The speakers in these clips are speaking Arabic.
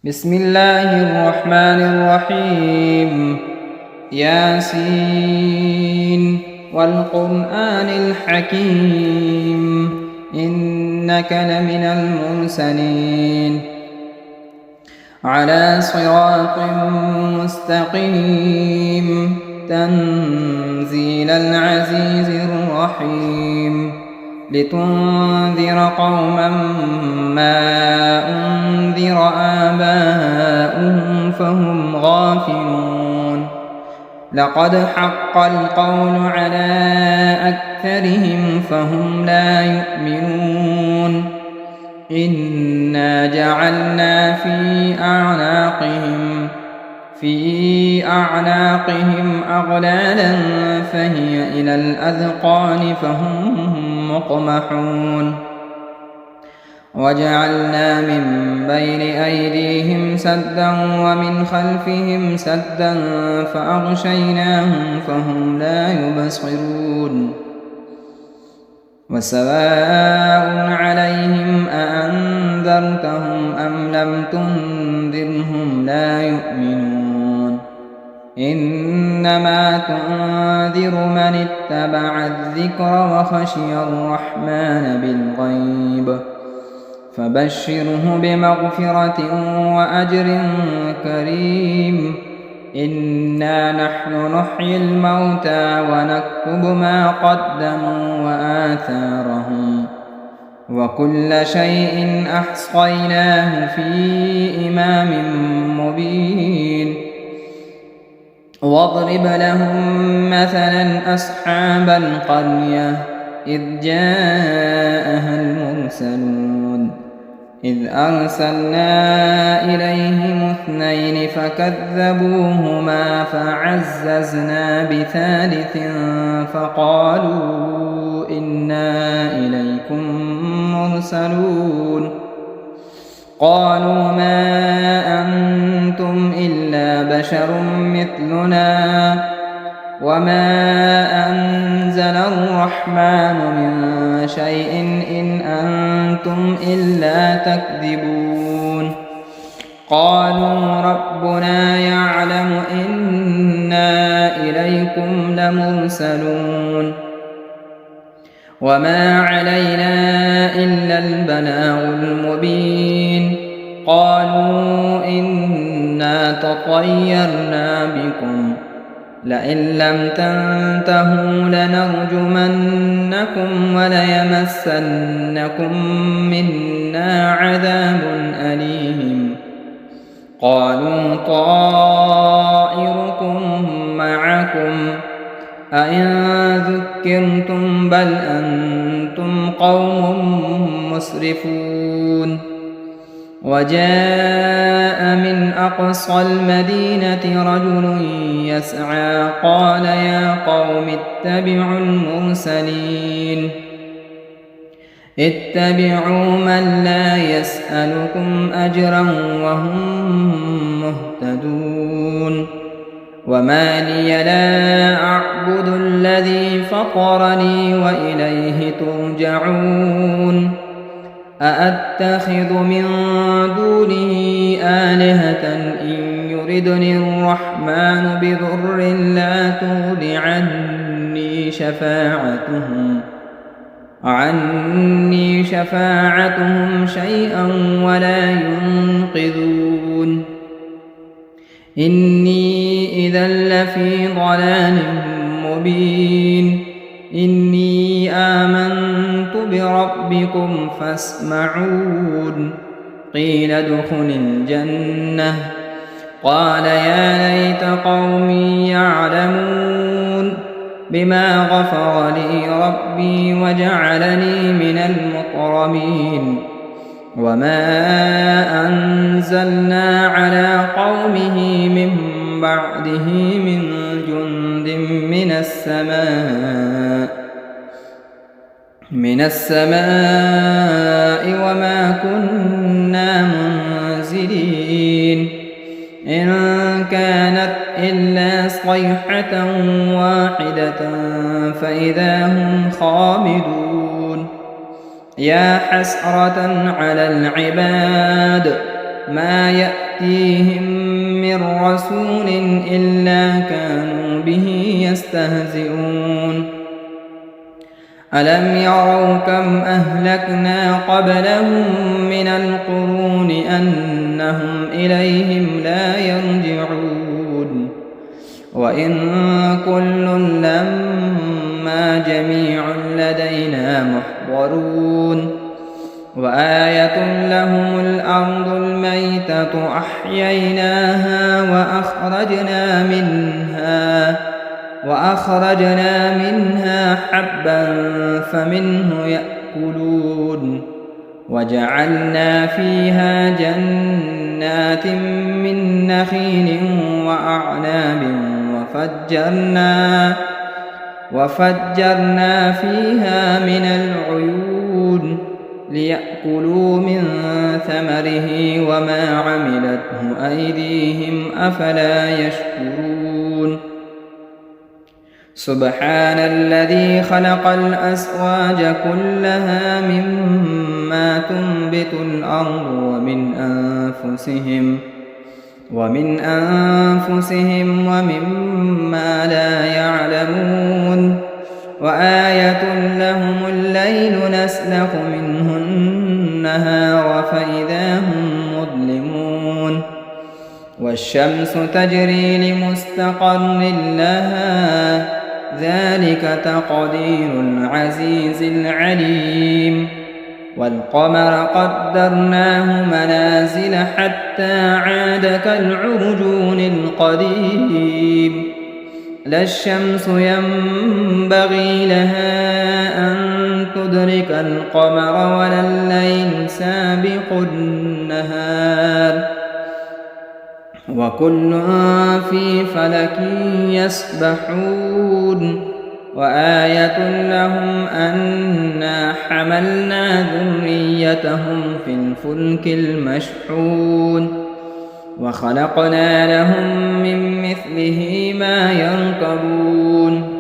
بسم الله الرحمن الرحيم. ياسين والقرآن الحكيم إنك لمن المرسلين على صراط مستقيم تنزيل العزيز الرحيم لتنذر قوما ما أنذر آباؤهم فهم غافلون لقد حق القول على أكثرهم فهم لا يؤمنون إنا جعلنا في أعناقهم أغلالا فهي إلى الأذقان فهم مقمحون وجعلنا من بين أيديهم سدا ومن خلفهم سدا فأغشيناهم فهم لا يبصرون وسواء عليهم أأنذرتهم أم لم تنذرهم لا يؤمنون إنما تنذر من اتبع الذكر وخشي الرحمن بالغيب فبشره بمغفرة وأجر كريم إنا نحن نحيي الموتى ونكتب ما قدموا وآثارهم وكل شيء أحصيناه في إمام مبين واضرب لهم مثلا أصحاب القرية إذ جاءها المرسلون إذ أرسلنا إليهم 2 فكذبوهما فعززنا بثالث فقالوا إنا إليكم مرسلون قالوا ما أنتم إلا بشر مثلنا وما أنزل الرحمن من شيء إن أنتم إلا تكذبون قالوا ربنا يعلم إنا إليكم لمرسلون وما علينا إلا البلاغ المبين قالوا إنا تطيرنا بكم لئن لم تنتهوا لنرجمنكم وليمسنكم منا عذاب أليم قالوا طائركم معكم أئن ذكرتم بل أنتم قوم مسرفون وجاء من أقصى المدينة رجل يسعى قال يا قوم اتبعوا المرسلين اتبعوا من لا يسألكم أجرا وهم مهتدون وما لي لا أعبد الذي فطرني وإليه ترجعون أأتخذ من دونه آلهة إن يردني الرحمن بضر لا تغن عني شفاعتهم شيئا ولا ينقذون إني إذا لفي ضلال مبين إني آمنت بربكم فاسمعون قيل ادخل الجنة قال يا ليت قومي يعلمون بما غفر لي ربي وجعلني من المكرمين وما أنزلنا على قومه من بعده من جند من السماء وما كنا منزلين إن كانت إلا صيحة واحدة فإذا هم خامدون يا حسرة على العباد ما يأتون يأتيهم من رسول إلا كانوا به يستهزئون ألم يروا كم أهلكنا قبلهم من القرون أنهم إليهم لا يرجعون وإن كل لما جميع لدينا محضرون وآية لهم الأرض الميتة أحييناها وأخرجنا منها حبا فمنه يأكلون وجعلنا فيها جنات من نخيل وأعناب وفجرنا فيها من العيون ليأكلوا من ثمره وما عملته أيديهم أفلا يشكرون سبحان الذي خلق الأزواج كلها مما تنبت الأرض ومن أنفسهم ومما لا يعلمون وآية لهم الليل نسلخ منه النهار فإذا هم مظلمون والشمس تجري لمستقر لها ذلك تقدير العزيز العليم والقمر قدرناه منازل حتى عاد كالعرجون القديم لا الشمس ينبغي لها أن تدرك القمر ولا الليل سابق النهار وكل في فلك يسبحون وآية لهم أنا حملنا ذريتهم في الفلك المشحون وخلقنا لهم من مثله ما يركبون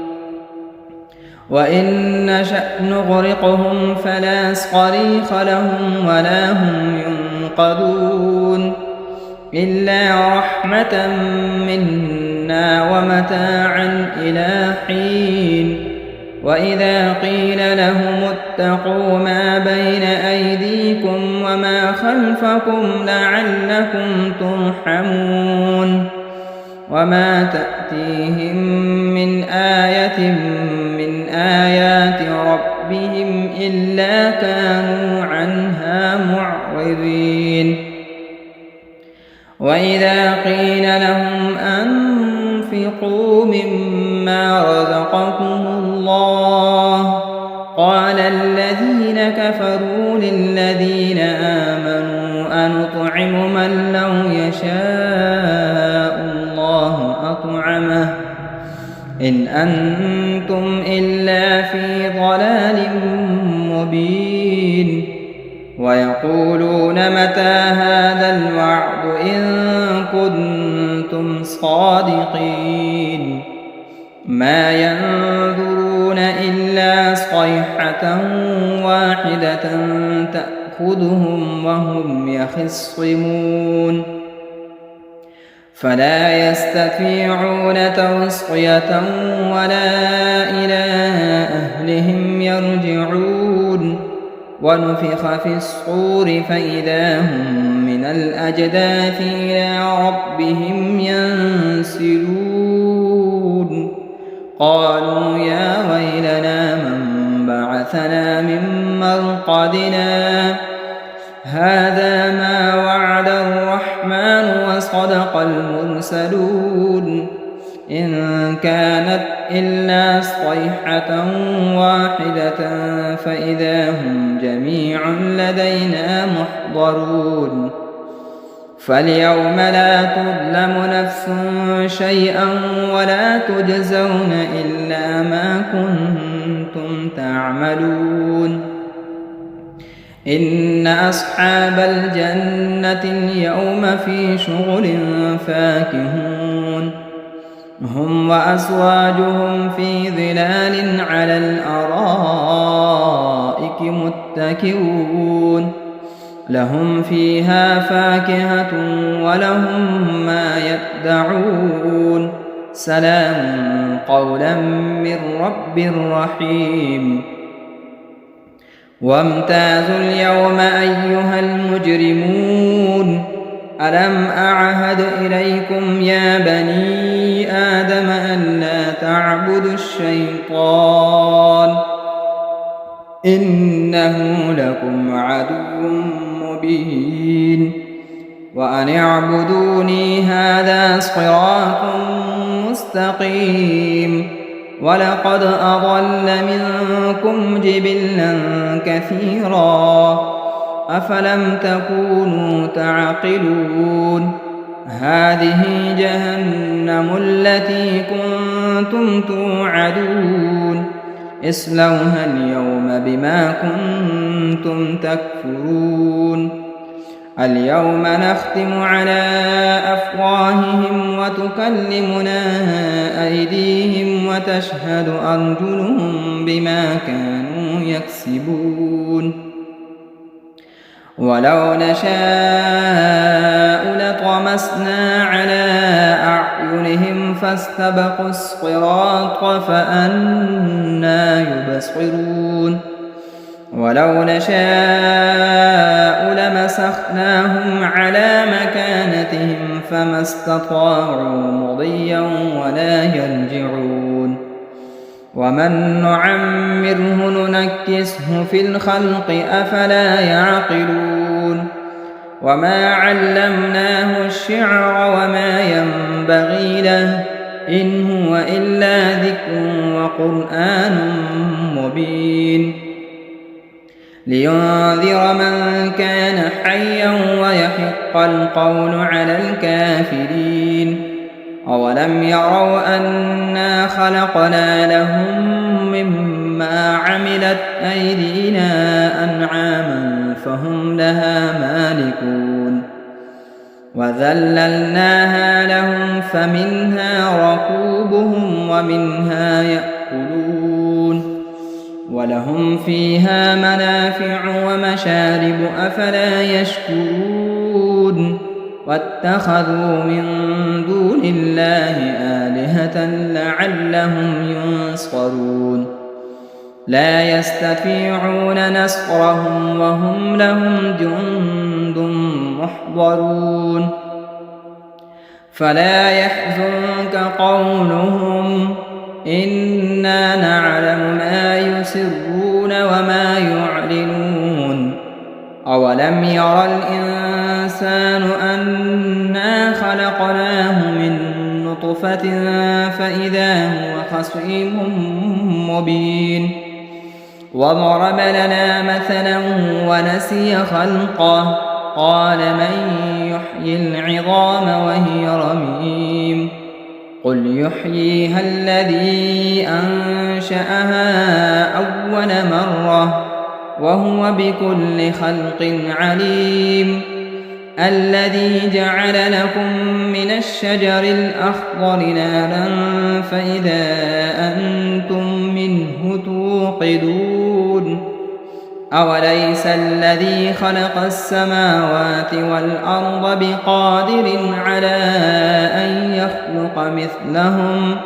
وإن نشأ نغرقهم فلا صريخ لهم ولا هم ينقذون إلا رحمة منا ومتاعا إلى حين وإذا قيل لهم اتقوا ما بين أيديكم وما خلفكم لعلكم ترحمون وما تأتيهم من آية من آيات ربهم إلا كانوا عنها معرضين وإذا قيل لهم أنفقوا مما رزقكم الله قال الذين كفروا للذين آمنوا أنطعم من لو يشاء الله أطعمه إن أنتم إلا في ضلال مبين ويقولون متى هذا الوعد إن كنتم صادقين ما ينظرون إلا صيحة واحدة تأخذهم وهم يخصمون فلا يستطيعون توصية ولا إلى أهلهم يرجعون ونفخ في الصور فإذا هم من الأجداث إلى ربهم ينسلون قالوا يا ويلنا من بعثنا من مرقدنا هذا ما وعد الرحمن وصدق المرسلون إن كانت إلا صيحة واحدة فإذا هم جميع لدينا محضرون فاليوم لا تظلم نفس شيئا ولا تجزون إلا ما كنتم تعملون إن أصحاب الجنة اليوم في شغل فاكهون هم وأزواجهم في ظلال على الأرائك متكئون لهم فيها فاكهة ولهم ما يدعون سلام قولا من رب رحيم وامتازوا اليوم أيها المجرمون ألم أعهد إليكم يا بني آدم ألا تعبدوا الشيطان إنه لكم عدو مبين وأن اعبدوني هذا صراط مستقيم ولقد أضل منكم جبلا كثيرا أفلم تكونوا تعقلون هذه جهنم التي كنتم توعدون اصلوها اليوم بما كنتم تكفرون اليوم نختم على أفواههم وتكلمنا أيديهم وتشهد أرجلهم بما كانوا يكسبون ولو نشاء لطمسنا على أعينهم فاستبقوا الصراط فأنى يبصرون ولو نشاء لمسخناهم على مكانتهم فما استطاعوا مضيا ولا يرجعون ومن نعمره ننكسه في الخلق أفلا يعقلون وما علمناه الشعر وما ينبغي له إن هو إلا ذكر وقرآن مبين لينذر من كان حيا ويحق القول على الكافرين أولم يروا أنا خلقنا لهم مما عملت أيدينا أنعاما فهم لها مالكون وذللناها لهم فمنها ركوبهم ومنها يأكلون ولهم فيها منافع ومشارب أفلا يشكرون واتخذوا من دون الله آلهة لعلهم ينصرون لا يستطيعون نصرهم وهم لهم جند محضرون فلا يحزنك قولهم إنا نعلم ما يسرون وما يعلنون أولم ير الإنسان أنا خلقناه من نطفة فإذا هو خصيم مبين وضرب لنا مثلا ونسي خلقه قال من يحيي العظام وهي رميم قل يحييها الذي أنشأها أول مرة وهو بكل خلق عليم الذي جعل لكم من الشجر الأخضر نارا فإذا أنتم منه توقدون أوليس الذي خلق السماوات والأرض بقادر على أن يخلق مثلهم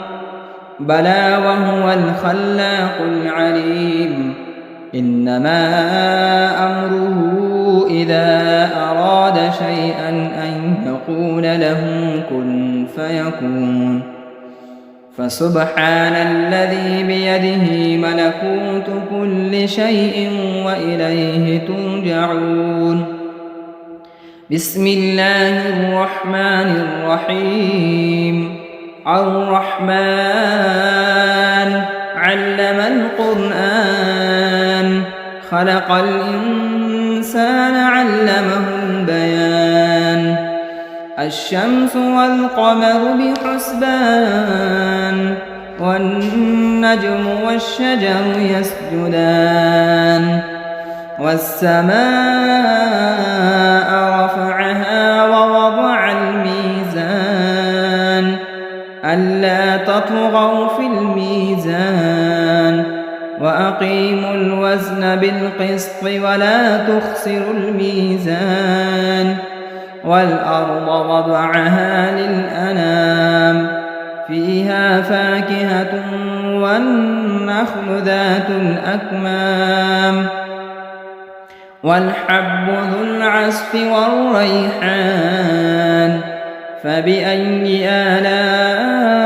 بلى وهو الخلاق العليم إنما أمره إذا أراد شيئا أن يقول له كن فيكون فسبحان الذي بيده ملكوت كل شيء وإليه ترجعون بسم الله الرحمن الرحيم الرحمن علم القرآن خلق الإنسان علمه البيان الشمس والقمر بحسبان والنجم والشجر يسجدان والسماء رفعها ووضع الميزان ألا تطغوا في الميزان وأقيموا الوزن بالقسط ولا تخسروا الميزان والأرض وضعها للأنام فيها فاكهة والنخل ذات الأكمام والحب ذو العصف والريحان فبأي آلاء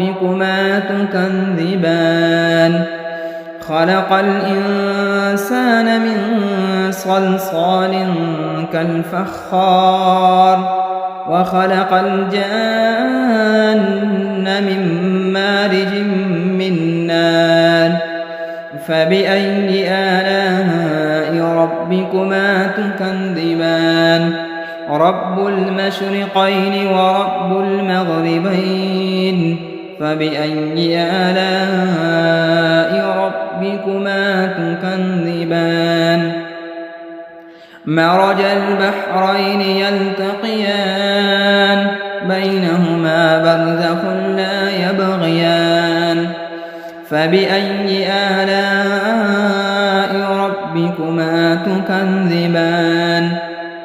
ربكما تكذبان خلق الإنسان من صلصال كالفخار وخلق الجان من مارج من نار فبأي آلاء ربكما تكذبان رب المشرقين ورب المغربين فبأي آلاء ربكما تكذبان مرج البحرين يلتقيان بينهما برزخ لا يبغيان فبأي آلاء ربكما تكذبان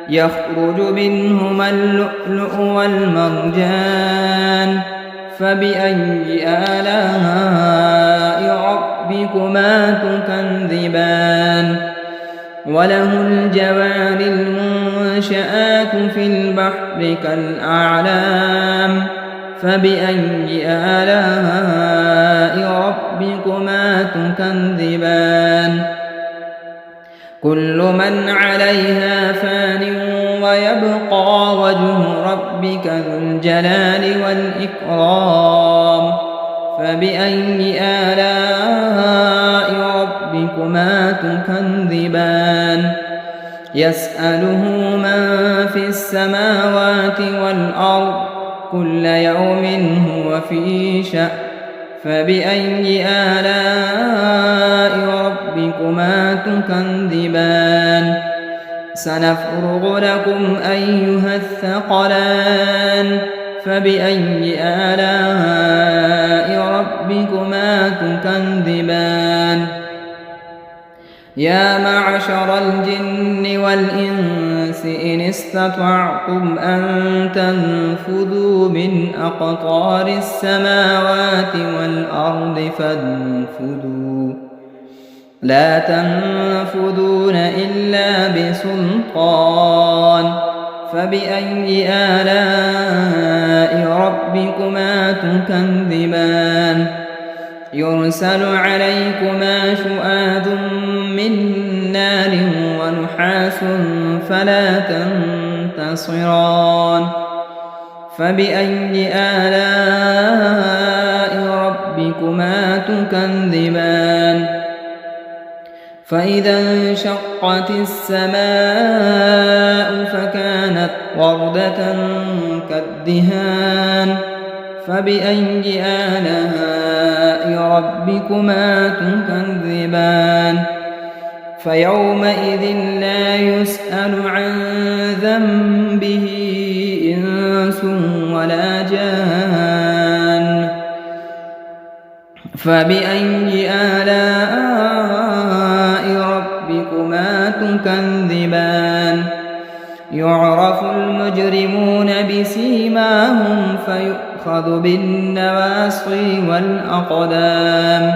يخرج منهما اللؤلؤ والمرجان فبأي آلاء ربكما تكذبان وله الجوار المنشآت في البحر كالأعلام فبأي آلاء ربكما تكذبان كل من عليها فان ويبقى وجه ربك ذو الجلال والإكرام فبأي آلاء ربكما تكذبان يسأله من في السماوات والأرض كل يوم هو في شأن فبأي آلاء ربكما تكذبان سنفرغ لكم أيها الثقلان فبأي آلاء ربكما تكذبان يا معشر الجن والإنس إن استطعتم أن تنفذوا من أقطار السماوات والأرض فانفذوا لا تنفذون إلا بسلطان فبأي آلاء ربكما تكذبان يرسل عليكما شؤاد من نار ونحاس فلا تنتصران فبأي آلاء ربكما تكذبان فإذا انشقت السماء فكانت وردة كالدهان فبأي آلاء ربكما تكذبان فيومئذ لا يسأل عن ذنبه إنس ولا جان فبأي آلاء ربكما تكذبان يعرف المجرمون بسيماهم فيؤخذ بالنواصي والأقدام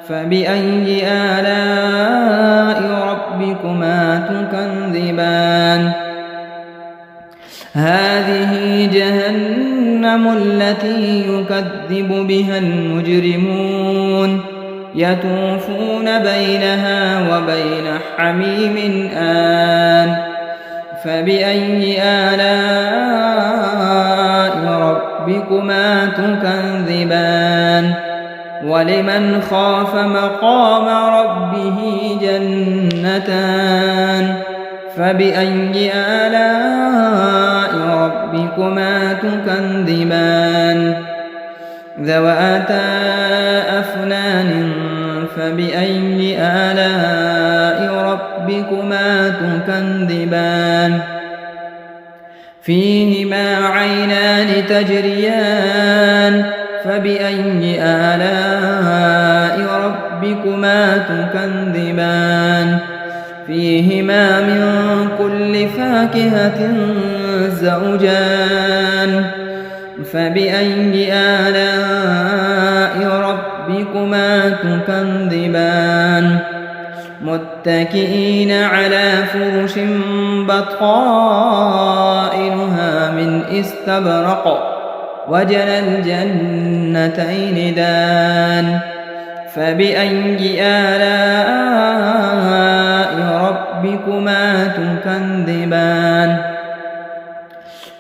فبأي آلاء ربكما تكذبان هذه جهنم التي يكذب بها المجرمون يطوفون بينها وبين حميم آن فبأي آلاء ربكما تكذبان ولمن خاف مقام ربه جنتان فبأي آلاء ربكما تكذبان ذواتا أفنان فبأي آلاء ربكما تكذبان فيهما عينان تجريان فبأي آلاء ربكما تكذبان فيهما من كل فاكهة زوجان فبأي آلاء ربكما تكذبان متكئين على فرش بطائنها من استبرق وجنى الجنتين دان فبأي آلاء ربكما تكذبان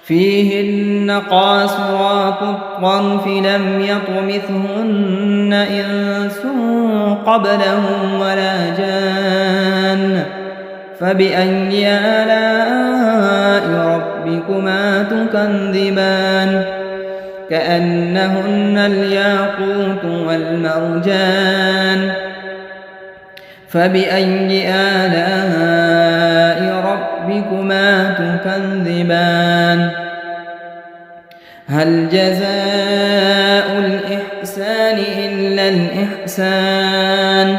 فيهن قاصرات الطرف لم يطمثهن إنس قبلهم ولا جان فبأي آلاء ربكما تكذبان كأنهن الياقوت والمرجان فبأي آلاء ربكما تكذبان هل جزاء الإحسان إلا الإحسان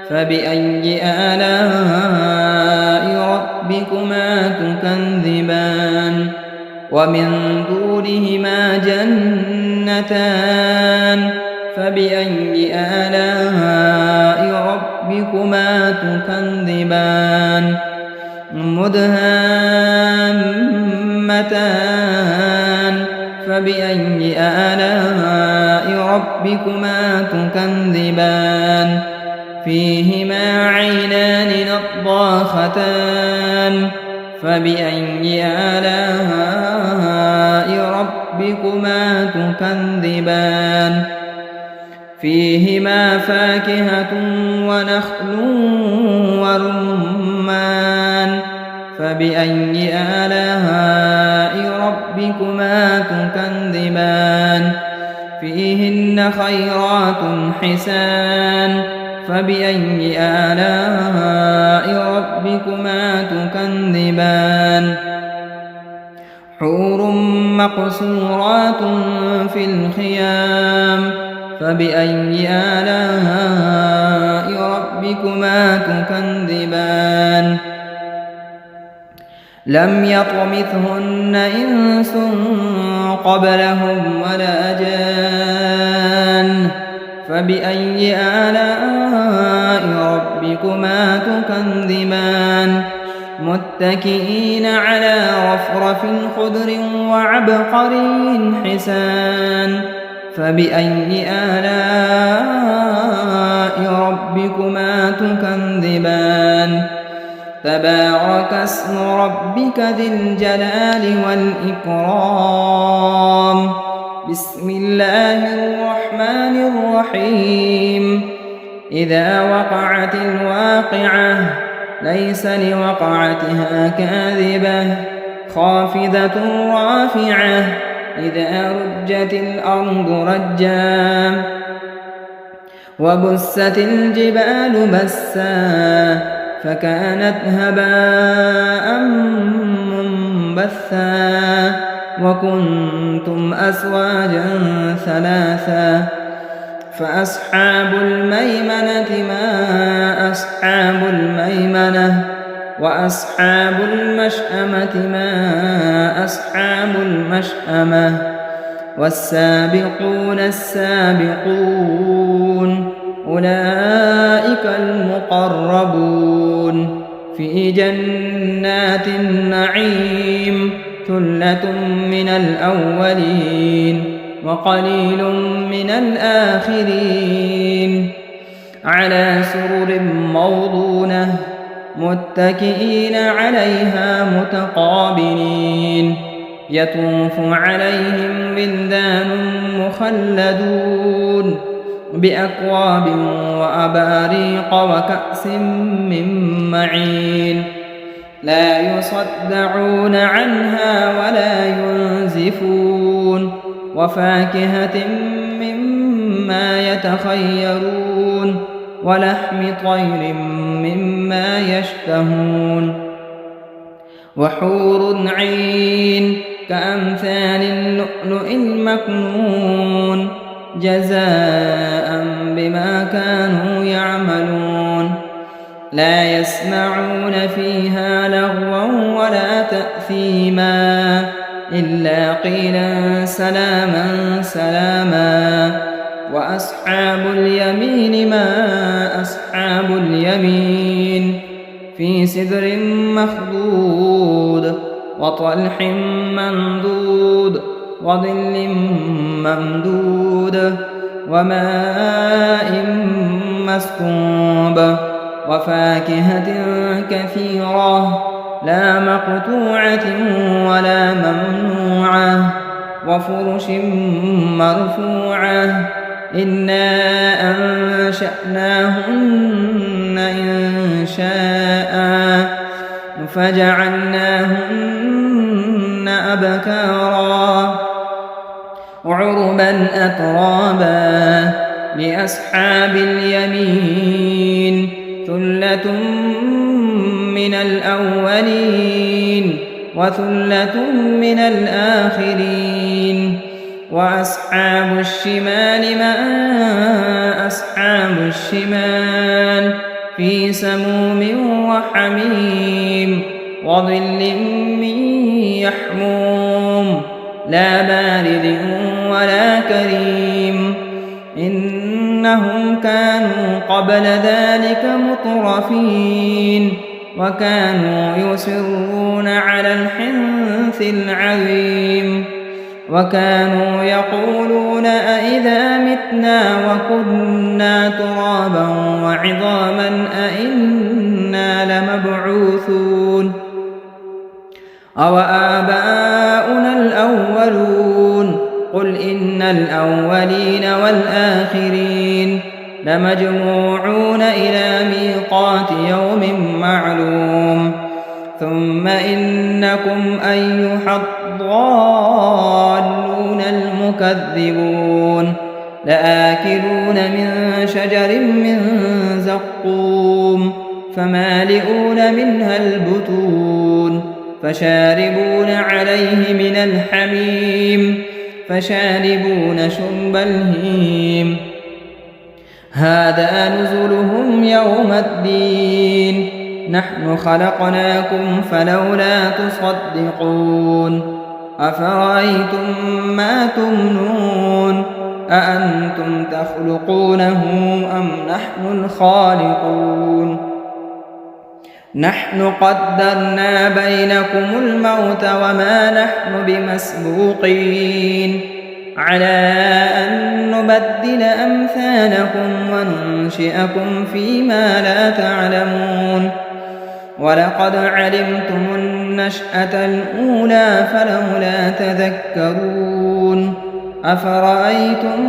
فبأي آلاء ربكما تكذبان ومن دونهما جنتان فبأي آلاء ربكما تكذبان مدهامتان فبأي آلاء ربكما تكذبان فيهما عينان نضاختان فبأي آلاء ربكما تكذبان فيهما فاكهة ونخل ورمان فبأي آلاء ربكما تكذبان فيهن خيرات حسان فبأي آلاء ربكما تكذبان حور مقصورات في الخيام فبأي آلاء ربكما تكذبان لم يطمثهن إنس قبلهم ولا جان فبأي آلاء ربكما تكذبان متكئين على رفرف خضر وعبقري حسان فبأي آلاء ربكما تكذبان تبارك اسم ربك ذي الجلال والإكرام بسم الله الرحمن الرحيم إذا وقعت الواقعة ليس لوقعتها كاذبة خافضة رافعة إذا رجت الأرض رجا وبست الجبال بسا فكانت هباء منبثا وكنتم أزواجا ثلاثا فأصحاب الميمنة ما أصحاب الميمنة وأصحاب المشأمة ما أصحاب المشأمة والسابقون السابقون أولئك المقربون في جنات النعيم ثلة من الأولين وقليل من الآخرين على سرر موضونة متكئين عليها متقابلين يطوف عليهم ولدان مخلدون بأكواب وأباريق وكأس من معين لا يصدعون عنها ولا ينزفون وفاكهة مما يتخيرون ولحم طير مما يشتهون وحور عين كأمثال اللؤلؤ المكنون جزاء بما كانوا يعملون لا يسمعون فيها لغوا ولا تأثيما إلا قيلا سلاما سلاما وأصحاب اليمين ما أصحاب اليمين في سدر مخضود وطلح منضود وظل ممدود وماء مسكوب وفاكهة كثيرة لا مقطوعة ولا ممنوعة وفرش مرفوعة إنا أنشأناهن إنشاء فجعلناهن أبكارا عربا أترابا لأصحاب اليمين ثلة من الأولين وثلة من الآخرين وأصحاب الشمال ما أصحاب الشمال في سموم وحميم وظل من يحموم لا بارد ولا كريم إنهم كانوا قبل ذلك مترفين وكانوا يصرون على الحنث العظيم وكانوا يقولون أئذا متنا وكنا ترابا وعظاما أئنا لمبعوثون أوآباؤنا الأولون قل إن الأولين والآخرين لمجموعون إلى ميقات يوم معلوم ثم إنكم أيها الضالون المكذبون لآكلون من شجر من زقوم فمالئون منها البطون فشاربون عليه من الحميم فشاربون شرب الهيم هذا نزلهم يوم الدين نحن خلقناكم فلولا تصدقون أفرأيتم ما تمنون أأنتم تخلقونه أم نحن الخالقون نحن قدرنا بينكم الموت وما نحن بمسبوقين على أن نبدل أمثالكم وننشئكم فيما لا تعلمون ولقد علمتم النشأة الأولى فلولا تذكرون أفرأيتم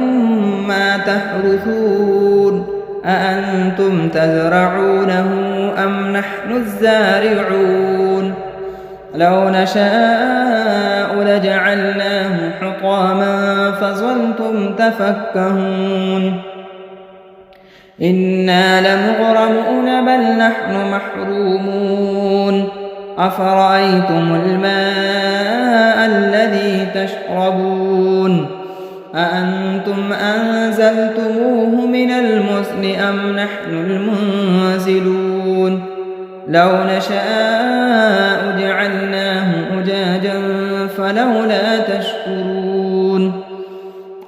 ما تحرثون أأنتم تزرعونه أم نحن الزارعون لو نشاء لجعلناه حطاما فظلتم تفكهون إنا لمغرمون بل نحن محرومون أفرأيتم الماء الذي تشربون أأنتم أنزلتموه من المزن أم نحن المنزلون لو نشاء جعلناه أجاجا فلولا تشكرون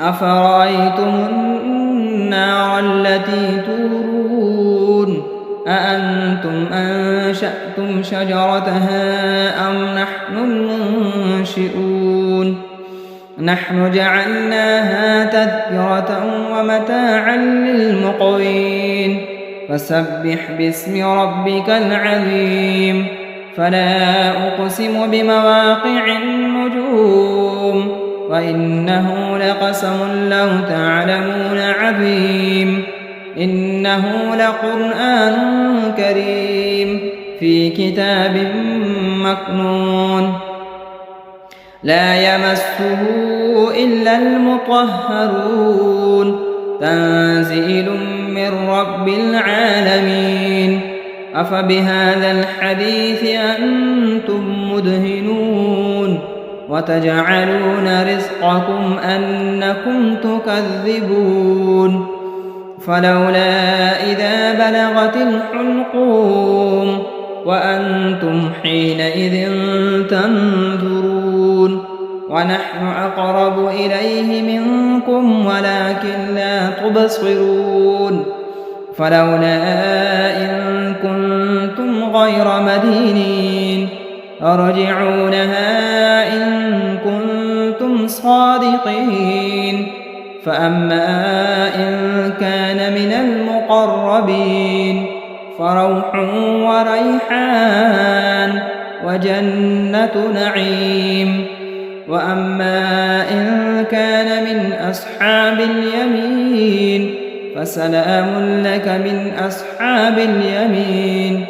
أفرأيتم النار التي تورون أأنتم أنشأتم شجرتها أم نحن المنشئون نحن جعلناها تذكرة ومتاعا للمقوين فسبح باسم ربك العظيم فلا أقسم بمواقع النجوم وإنه لقسم لو تعلمون عظيم إنه لقرآن كريم في كتاب مكنون لا يمسه إلا المطهرون تنزيل من رب العالمين أفبهذا الحديث أنتم مدهنون وتجعلون رزقكم أنكم تكذبون فلولا إذا بلغت الحلقوم وأنتم حينئذ تنظرون ونحن أقرب إليه منكم ولكن لا تبصرون فلولا إن كنتم غير مدينين ارجعونها إن كنتم صادقين فأما إن كان من المقربين فروح وريحان وجنة نعيم وأما إن كان من أصحاب اليمين فسلام لك من أصحاب اليمين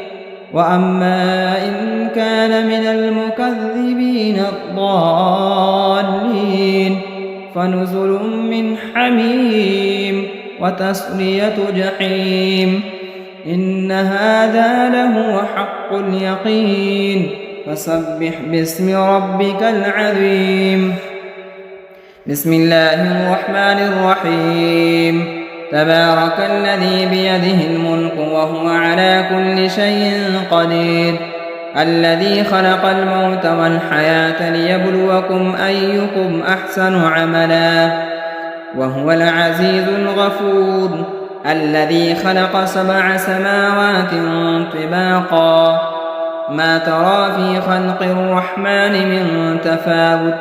وأما إن كان من المكذبين الضالين فنزل من حميم وتصلية جحيم إن هذا لهو حق اليقين فسبح باسم ربك العظيم بسم الله الرحمن الرحيم تبارك الذي بيده الملك وهو على كل شيء قدير الذي خلق الموت والحياة ليبلوكم أيكم أحسن عملا وهو العزيز الغفور الذي خلق 7 سماوات طباقا ما ترى في خلق الرحمن من تفاوت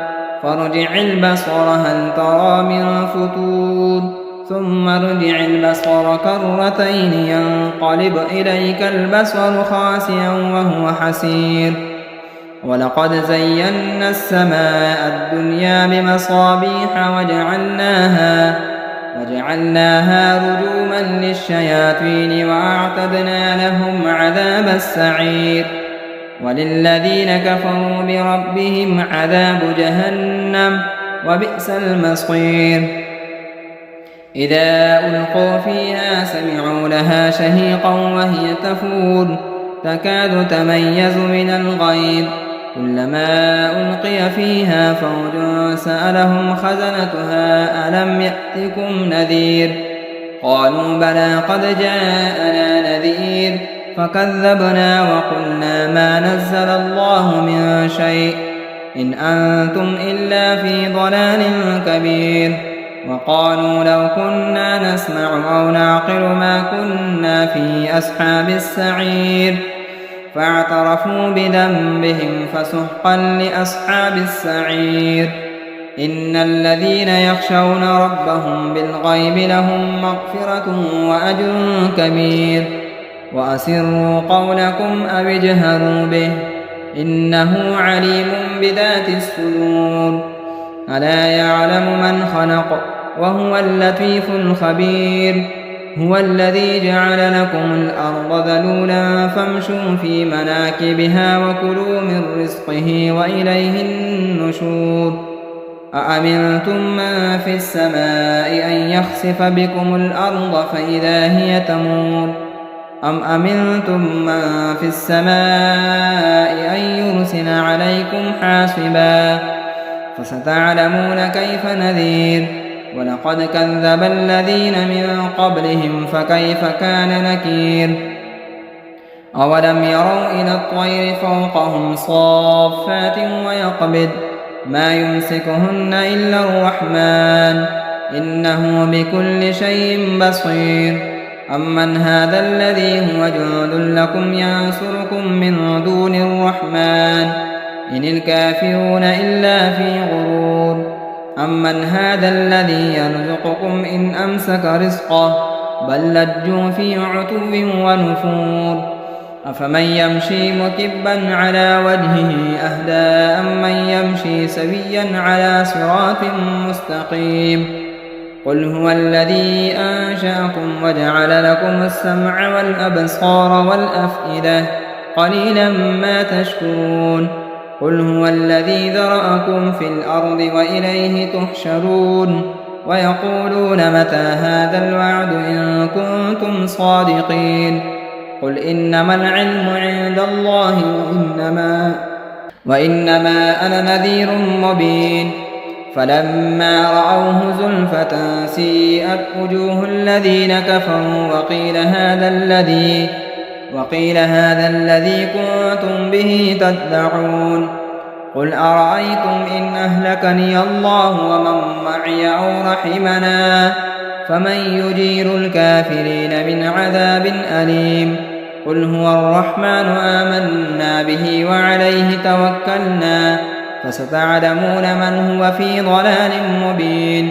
فارجع البصر هل ترى من فتور ثم ارجع البصر كرتين ينقلب إليك البصر خاسئا وهو حسير ولقد زينا السماء الدنيا بمصابيح وجعلناها رجوما للشياطين وأعتدنا لهم عذاب السعير وللذين كفروا بربهم عذاب جهنم وبئس المصير إذا ألقوا فيها سمعوا لها شهيقا وهي تفور تكاد تميز من الغيظ كلما ألقي فيها فوج سألهم خزنتها ألم يأتكم نذير قالوا بلى قد جاءنا نذير فكذبنا وقلنا ما نزل الله من شيء إن أنتم إلا في ضلال كبير وقالوا لو كنا نسمع أو نعقل ما كنا في أصحاب السعير فاعترفوا بذنبهم فسحقا لأصحاب السعير إن الذين يخشون ربهم بالغيب لهم مغفرة وأجر كبير وأسروا قولكم أو اجهروا به إنه عليم بذات الصدور ألا يعلم من خلق وهو اللطيف الخبير هو الذي جعل لكم الأرض ذلولا فامشوا في مناكبها وكلوا من رزقه وإليه النشور أأمنتم من في السماء أن يخسف بكم الأرض فإذا هي تمور أم أمنتم من في السماء أن يرسل عليكم حاصبا فستعلمون كيف نذير ولقد كذب الذين من قبلهم فكيف كان نكير أولم يروا إلى الطير فوقهم صافات ويقبض ما يمسكهن إلا الرحمن إنه بكل شيء بصير أمن هذا الذي هو جند لكم ينصركم من دون الرحمن إن الكافرون إلا في غرور أمن هذا الذي يرزقكم إن أمسك رزقه بل لجوا في عتو ونفور أفمن يمشي مكبا على وجهه أهدى أمن يمشي سويا على صراط مستقيم قل هو الذي أنشأكم وجعل لكم السمع والأبصار والأفئدة قليلا ما تشكرون قل هو الذي ذرأكم في الأرض وإليه تحشرون ويقولون متى هذا الوعد إن كنتم صادقين قل إنما العلم عند الله وإنما أنا نذير مبين فلما رأوه زلفة سيئت وجوه الذين كفروا وقيل هذا الذي كنتم به تدعون قل أرأيتم إن أهلكني الله ومن معي أو رحمنا فمن يجير الكافرين من عذاب أليم قل هو الرحمن آمنا به وعليه توكلنا فستعلمون من هو في ضلال مبين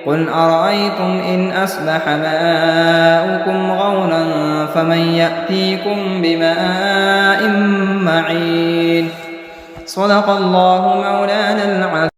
قل أرأيتم إن أصبح ماؤكم غورا فمن يأتيكم بماء معين صدق الله مولانا العظيم.